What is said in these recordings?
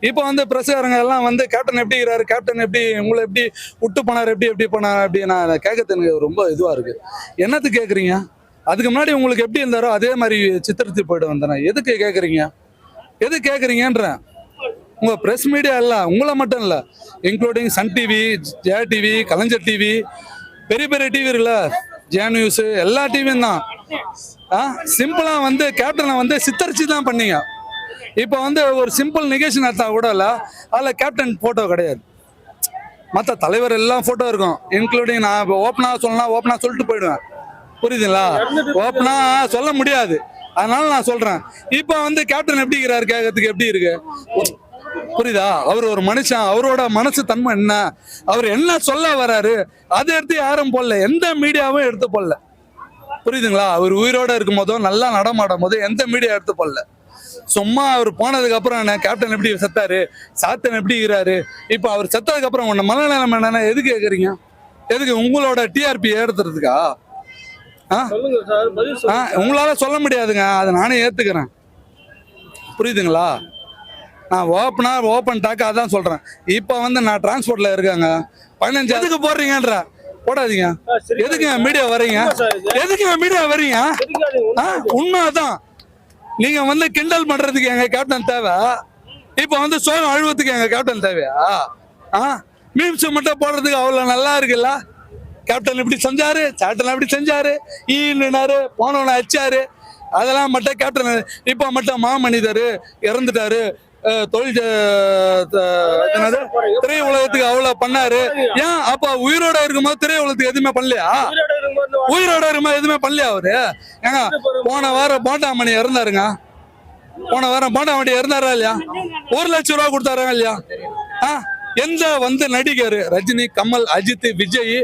இப்போ வந்து பிரஸ்காரங்க எல்லாம் வந்து கேப்டன் எப்படி இருக்கிறாரு, கேப்டன் எப்படி உங்களை எப்படி விட்டு போனார், எப்படி போனார் அப்படி நான் கேட்கறது எனக்கு ரொம்ப இதுவாக இருக்கு. என்னத்துக்கு கேட்குறீங்க? அதுக்கு முன்னாடி உங்களுக்கு எப்படி இருந்தாரோ அதே மாதிரி சித்திரத்து போயிட்டு வந்தேன். எதுக்கு கேட்குறீங்க? எது கேட்குறீங்கன்றேன். உங்கள் ப்ரெஸ் மீடியா இல்லை, உங்களை மட்டும் இல்லை, including Sun TV, Jaya TV, Kalaignar TV, பெரிய பெரிய டிவி இருக்குல்ல, ஜே நியூஸ், எல்லா டிவியும் தான் சிம்பிளாக வந்து கேப்டனை வந்து சித்தரிச்சு தான் பண்ணீங்க. இப்போ வந்து ஒரு சிம்பிள் நிகழ்ச்சி நடத்தா கூட இல்லை, அதில் கேப்டன் ஃபோட்டோ கிடையாது. மற்ற தலைவர் எல்லாம் ஃபோட்டோ இருக்கும், இன்க்ளூடிங் நான் இப்போ ஓப்பனாக சொல்லலாம், ஓப்பனாக சொல்லிட்டு போயிடுவேன். புரியுதுங்களா? ஓப்பனாக சொல்ல முடியாது, அதனால நான் சொல்கிறேன். இப்போ வந்து கேப்டன் எப்படி இருக்கிறாரு கேட்கறதுக்கு எப்படி இருக்கு? புரியுதா? அவர் ஒரு மனுஷன், அவரோட மனசு தன்மை என்ன, அவர் என்ன சொல்ல வர்றாரு அதை எடுத்து யாரும் போடல, எந்த மீடியாவும் எடுத்து போடல. புரியுதுங்களா? அவர் உயிரோட இருக்கும் போதும் நல்லா நடமாடும் போது எந்த மீடியா எடுத்து போடல. சும்மா அவர் போனதுக்கு அப்புறம் என்ன கேப்டன் எப்படி செத்தாரு, சாத்தன் எப்படி இருக்கிறாரு, இப்போ அவர் செத்ததுக்கு அப்புறம் உன்ன மனநிலைமை என்னன்னா எதுக்கு கேட்குறீங்க? எதுக்கு? உங்களோட டிஆர்பி ஏறுறதுக்கா? உங்களால சொல்ல முடியாதுங்க, அதை நானே ஏத்துக்கிறேன். புரியுதுங்களா? நான் ஓப்பன் டாக் அதான் சொல்றேன். இப்போ வந்து நான் டிரான்ஸ்போர்ட்ல இருக்காங்க, 15 எதுக்கு போடுறீங்கன்ற போடாதீங்க. எதுக்குங்க மீடியா வரீங்க? எதுக்குங்க மீடியா வரீங்க? உண்மைதான். நீங்க வந்து கிண்டல் பண்றதுக்கு எங்க கேப்டன் தேவை, இப்போ வந்து சோகம் அழுவத்துக்கு எங்க கேப்டன் தேவையா? மீம்ஸ் மட்டும் போடுறதுக்கு அவ்வளவு நல்லா இருக்குல்ல. கேப்டன் இப்படி செஞ்சாரு, சேட்டன் அப்படி செஞ்சாரு, ஈனாரு, போனவனை அச்சாரு, அதெல்லாம் மட்டும் கேப்டன். இப்போ மட்டும் மாமனிதர் இறந்துட்டாரு, தொழில் திரை உலகத்துக்கு அவ்வளவு பண்ணாரு. ஏன் அப்ப உயிரோட இருக்கும்போது திரை உலகத்துக்கு எதுவுமே பண்ணலையா? உயிரோட இருக்கும்போது எதுவுமே பண்ணலையா அவரு? ஏங்க போன வாரம் போண்டாமணி இறந்தாருங்க, போன வாரம் போண்டாமணி இறந்தாரா இல்லையா? 1 லட்சம் ரூபா கொடுத்தாரா இல்லையா? எந்த வந்து நடிகர் ரஜினி, கமல், அஜித், விஜய்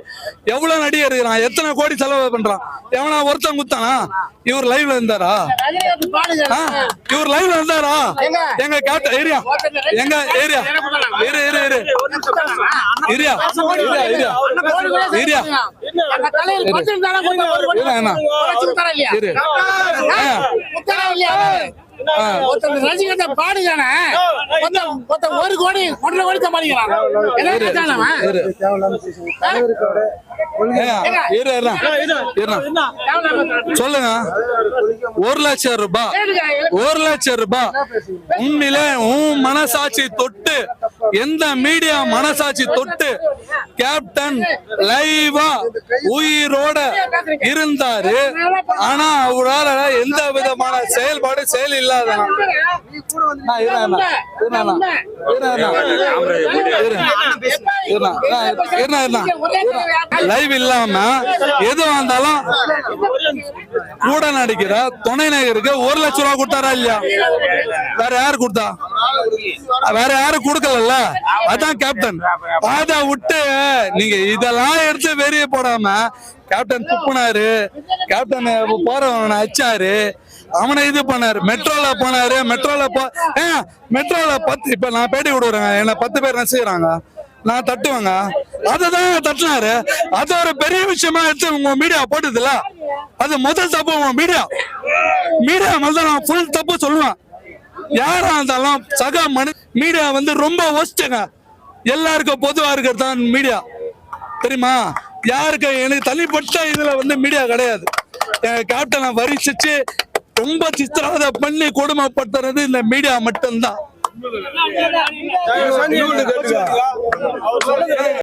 எவ்வளவு நடிகர் இருக்கிறான், எத்தனை கோடி செலவு பண்றான்? எவனா ஒருத்தன் குத்தானா? இவர் லைவ்ல இருந்தாரா? இவர் லைவ்ல இருந்தாரா? எங்க கேப்டன் ஏரியா, எங்க ஏரியா ஏரியா ஏரியா ஏரியா ரஜினிகாந்த பாடுகான 1 கோடி 1.5 கோடி சம்பாதிக்கிறான். சொல்லுங்க. 1 லட்சம் ரூபாய், 1 லட்சம் ரூபாய் உண்மையிலே உன் மனசாட்சி தொட்டு, எந்த மீடியா மனசாட்சி தொட்டு கேப்டன் லைவா உயிரோட இருந்தாரு, ஆனா அவரால் எந்த விதமான செயல்பாடு செயல் இல்லாத லைவ் இல்லாம எது வந்தாலும் கூட நடிக்கிற துணை நடிகருக்கு 1 லட்சம் ரூபாய் கொடுத்தாரா இல்லையா? வேற யாரு கொடுத்தா? வேற யாரும் கொடுக்கல. அதான் கேப்டன். அத விட்டு நீங்க இதெல்லாம் எடுத்து வெளியே போடாம கேப்டன் துப்புனாரு, கேப்டன் போறவனை அச்சாரு, அவனை இது பண்ணாரு, மெட்ரோல போனாரு, மெட்ரோல 10 இப்ப நான் பேட்டி விடுறேன், என்ன 10 பேர் நசிக்கிறாங்க, நான் தட்டுவேங்க, அததான் தட்டினாரு. அது ஒரு பெரிய விஷயமா எடுத்து உங்க மீடியா போட்டதுல அது முதல் தப்பு. உங்க மீடியா முதல்ல நான் ஃபுல் தப்பு சொல்லுவேன். யாரா இருந்தாலும் சக மனு மீடியா வந்து ரொம்ப ஒஸ்ட்டுங்க. எல்லாருக்கும் பொதுவா இருக்கிறது தான் மீடியா, தெரியுமா? யாருக்கு எனக்கு தனிப்பட்ட இதுல வந்து மீடியா கிடையாது. கேப்டனை வரிசிச்சு ரொம்ப சித்திரவதை பண்ணி கொடுமைப்படுத்துறது இந்த மீடியா மட்டும்தான்.